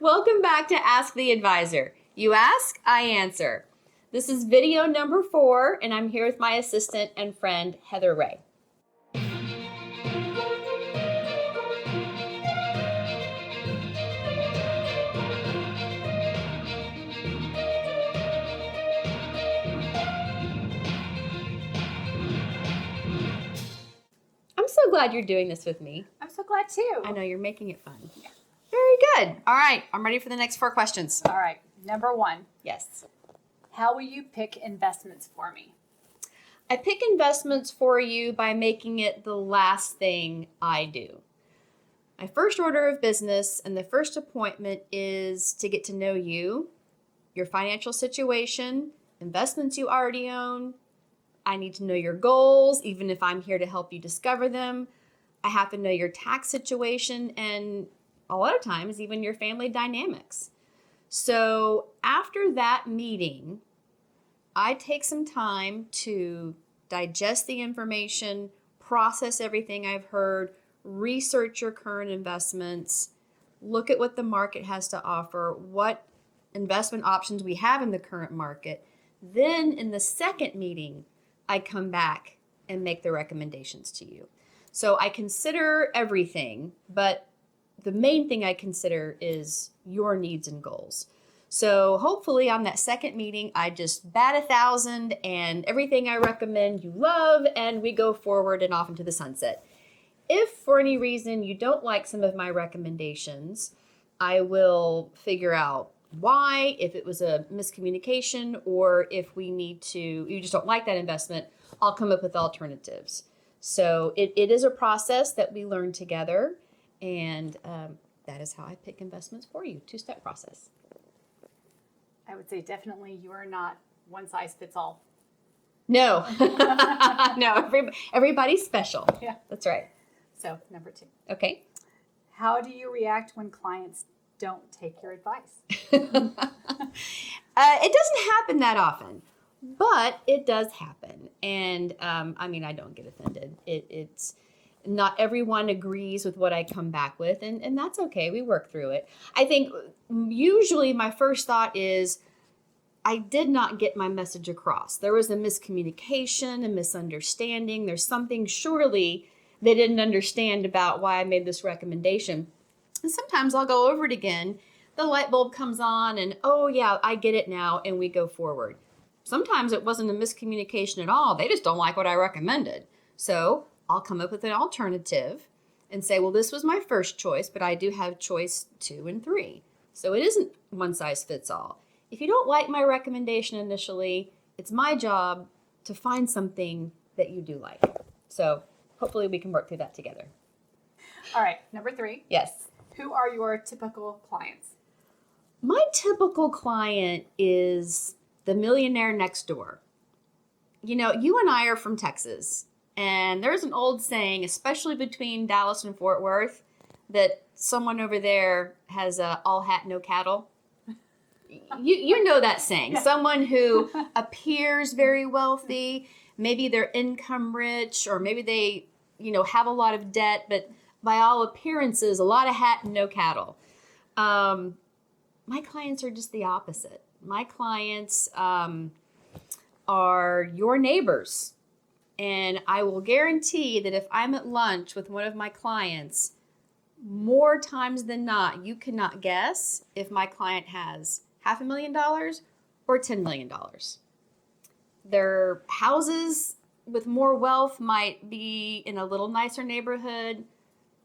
Welcome back to Ask the Advisor. You ask, I answer. This is video number 4, and I'm here with my assistant and friend, Heather Ray. I'm so glad you're doing this with me. I'm so glad too. I know you're making it fun. Yeah. Very good. All right, I'm ready for the next 4 questions. All right, number 1. Yes. How will you pick investments for me? I pick investments for you by making it the last thing I do. My first order of business and the first appointment is to get to know you, your financial situation, investments you already own. I need to know your goals, even if I'm here to help you discover them. I have to know your tax situation and a lot of times even your family dynamics. So after that meeting, I take some time to digest the information, process everything I've heard, research your current investments, look at what the market has to offer, what investment options we have in the current market. Then in the second meeting, I come back and make the recommendations to you. So I consider everything, but the main thing I consider is your needs and goals. So hopefully on that second meeting, I just bat 1,000 and everything I recommend you love, and we go forward and off into the sunset. If for any reason you don't like some of my recommendations, I will figure out why, if it was a miscommunication, or if you just don't like that investment, I'll come up with alternatives. So it is a process that we learn together, and that is how I pick investments for you, 2-step process. I would say definitely you are not one size fits all. No, no, everybody's special. Yeah. That's right. So number 2. Okay. How do you react when clients don't take your advice? It doesn't happen that often, but it does happen. And I don't get offended. It's not everyone agrees with what I come back with, and that's okay. We work through it. I think usually my first thought is I did not get my message across. There was a miscommunication, a misunderstanding. There's something surely they didn't understand about why I made this recommendation. And sometimes I'll go over it again. The light bulb comes on and, oh yeah, I get it now, and we go forward. Sometimes it wasn't a miscommunication at all. They just don't like what I recommended. So I'll come up with an alternative and say, well, this was my first choice, but I do have choice 2 and 3. So it isn't one size fits all. If you don't like my recommendation initially, it's my job to find something that you do like. So hopefully we can work through that together. All right, number 3. Yes. Who are your typical clients? My typical client is the millionaire next door. You know, you and I are from Texas, and there's an old saying, especially between Dallas and Fort Worth, that someone over there has all hat, no cattle. You know that saying. Yeah. Someone who appears very wealthy, maybe they're income rich, or maybe they, have a lot of debt, but by all appearances, a lot of hat and no cattle. My clients are just the opposite. My clients are your neighbors. And I will guarantee that if I'm at lunch with one of my clients, more times than not, you cannot guess if my client has $500,000 or $10 million. Their houses with more wealth might be in a little nicer neighborhood.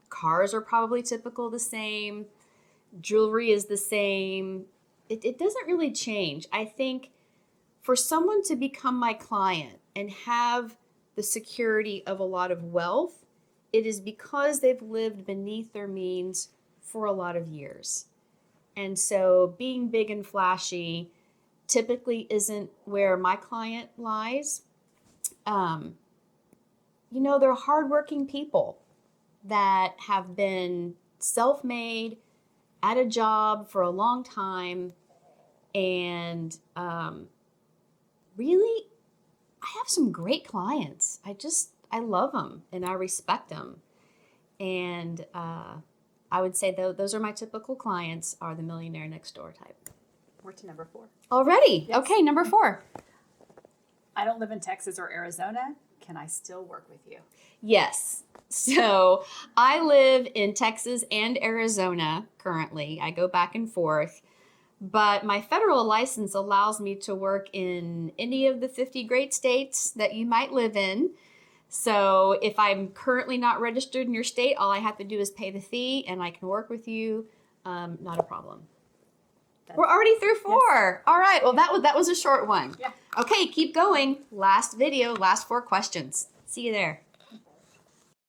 Cars are probably typical the same. Jewelry is the same. It doesn't really change. I think for someone to become my client and have the security of a lot of wealth, it is because they've lived beneath their means for a lot of years. And so being big and flashy typically isn't where my client lies. They're hardworking people that have been self-made, at a job for a long time, and really, I have some great clients. I love them and I respect them. And I would say those are my typical clients, are the millionaire next door type. We're to number 4. Already? Yes. Okay, number 4. I don't live in Texas or Arizona. Can I still work with you? Yes. So I live in Texas and Arizona currently. I go back and forth. But my federal license allows me to work in any of the 50 great states that you might live in. So if I'm currently not registered in your state, all I have to do is pay the fee and I can work with you. Not a problem. We're already through 4. Yes. All right. Well, that was a short one. Yeah. Okay, keep going. Last video, last 4 questions. See you there.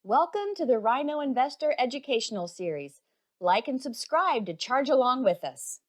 Welcome to the Rhino Investor Educational Series. Like and subscribe to charge along with us.